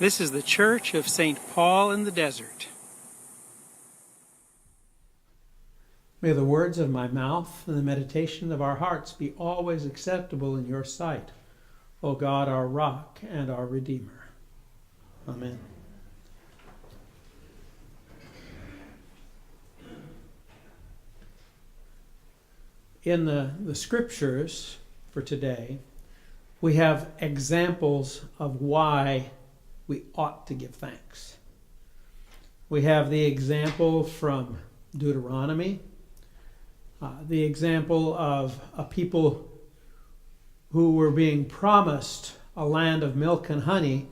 This is the Church of St. Paul in the Desert. May the words of my mouth and the meditation of our hearts be always acceptable in your sight, O God, our rock and our Redeemer. Amen. In the scriptures for today, we have examples of why we ought to give thanks. We have the example from Deuteronomy, the example of a people who were being promised a land of milk and honey,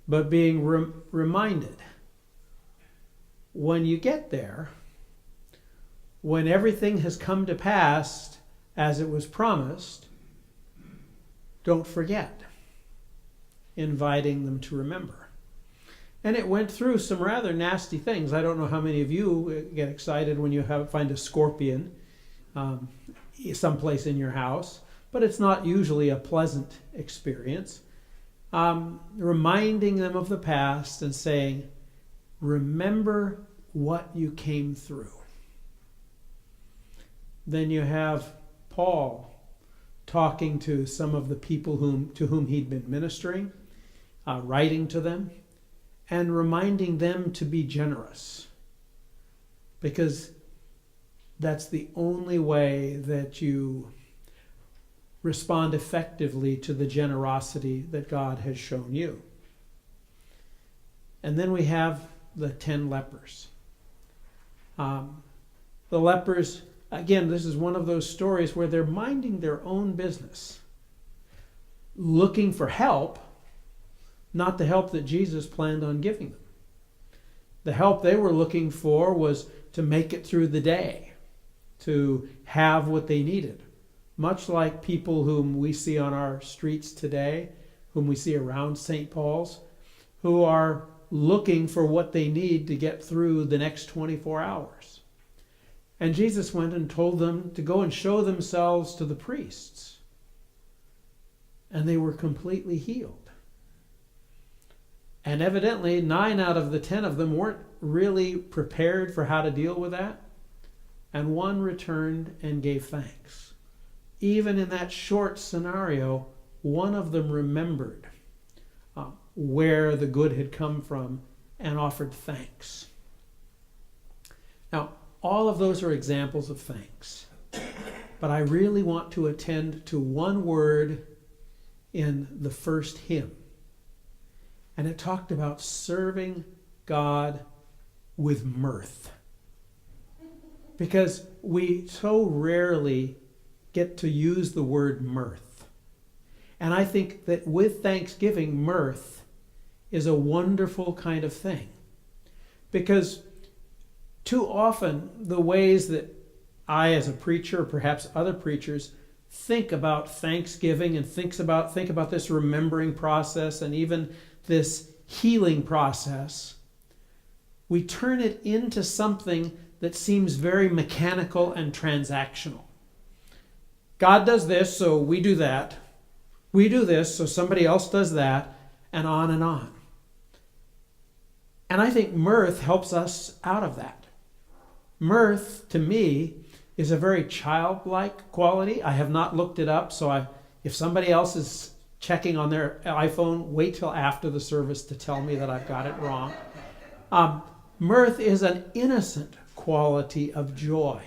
but being reminded, when you get there, when everything has come to pass as it was promised, don't forget, inviting them to remember. And it went through some rather nasty things. I don't know how many of you get excited when you find a scorpion someplace in your house, but it's not usually a pleasant experience. Reminding them of the past and saying, remember what you came through. Then you have Paul talking to some of the people to whom he'd been ministering, writing to them, and reminding them to be generous. Because that's the only way that you respond effectively to the generosity that God has shown you. And then we have the 10 lepers. The lepers, again, this is one of those stories where they're minding their own business, looking for help, not the help that Jesus planned on giving them. The help they were looking for was to make it through the day, to have what they needed. Much like people whom we see on our streets today, whom we see around St. Paul's, who are looking for what they need to get through the next 24 hours. And Jesus went and told them to go and show themselves to the priests. And they were completely healed. And evidently, 9 out of the 10 of them weren't really prepared for how to deal with that. And one returned and gave thanks. Even in that short scenario, one of them remembered where the good had come from and offered thanks. Now, all of those are examples of thanks. But I really want to attend to one word in the first hymn. And it talked about serving God with mirth. Because we so rarely get to use the word mirth. And I think that with Thanksgiving, mirth is a wonderful kind of thing. Because too often, the ways that I, as a preacher, or perhaps other preachers, think about Thanksgiving and think about this remembering process and even this healing process, we turn it into something that seems very mechanical and transactional. God does this, so we do that. We do this, so somebody else does that, and on and on. And I think mirth helps us out of that. Mirth, to me, is a very childlike quality. I have not looked it up, so if somebody else is checking on their iPhone, wait till after the service to tell me that I've got it wrong. Mirth is an innocent quality of joy.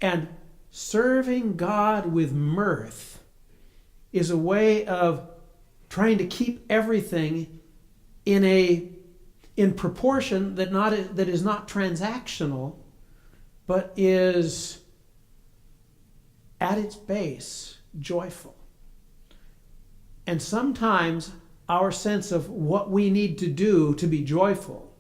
And serving God with mirth is a way of trying to keep everything in proportion that is not transactional, but is at its base joyful. And sometimes our sense of what we need to do to be joyful,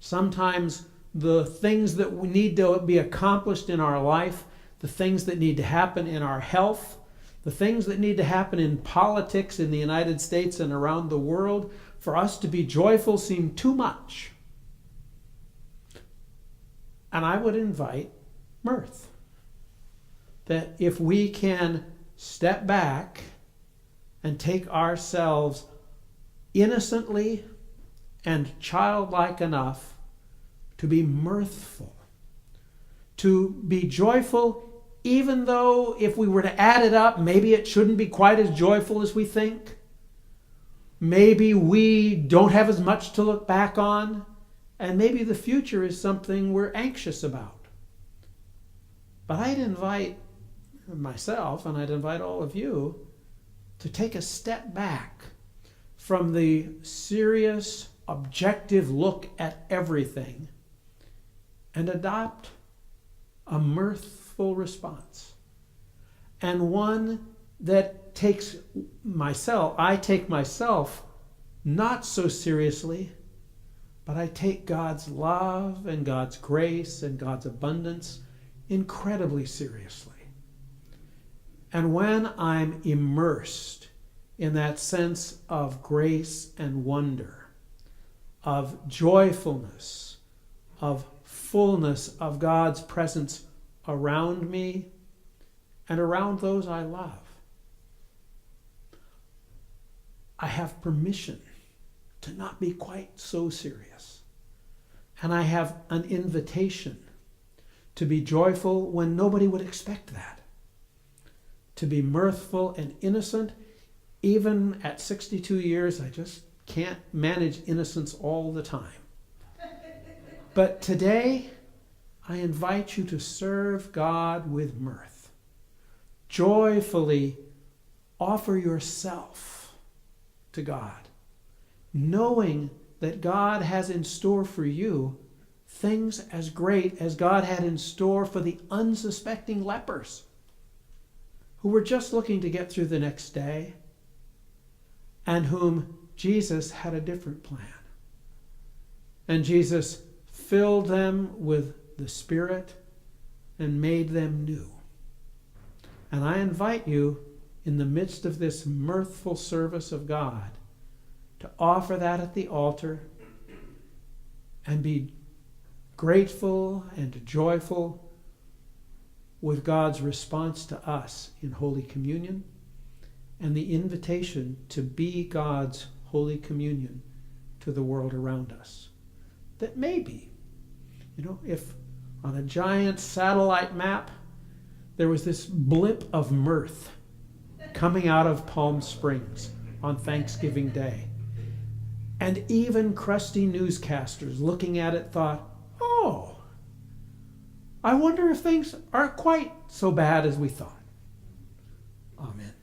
sometimes the things that we need to be accomplished in our life, the things that need to happen in our health, the things that need to happen in politics in the United States and around the world, for us to be joyful seem too much. And I would invite mirth. That if we can step back and take ourselves innocently and childlike enough to be mirthful, to be joyful, even though if we were to add it up, maybe it shouldn't be quite as joyful as we think. Maybe we don't have as much to look back on, and maybe the future is something we're anxious about. But I'd invite myself, and I'd invite all of you, to take a step back from the serious, objective look at everything and adopt a mirthful response, and one that takes myself, I take myself not so seriously, but I take God's love and God's grace and God's abundance incredibly seriously. And when I'm immersed in that sense of grace and wonder, of joyfulness, of fullness of God's presence around me and around those I love, I have permission to not be quite so serious. And I have an invitation to be joyful when nobody would expect that. To be mirthful and innocent. Even at 62 years, I just can't manage innocence all the time. But today, I invite you to serve God with mirth. Joyfully offer yourself to God, knowing that God has in store for you things as great as God had in store for the unsuspecting lepers who were just looking to get through the next day and whom Jesus had a different plan. And Jesus filled them with the Spirit and made them new. And I invite you, in the midst of this mirthful service of God, to offer that at the altar and be grateful and joyful with God's response to us in Holy Communion and the invitation to be God's Holy Communion to the world around us. That maybe, if on a giant satellite map there was this blip of mirth coming out of Palm Springs on Thanksgiving Day, and even crusty newscasters looking at it thought, oh, I wonder if things aren't quite so bad as we thought. Amen.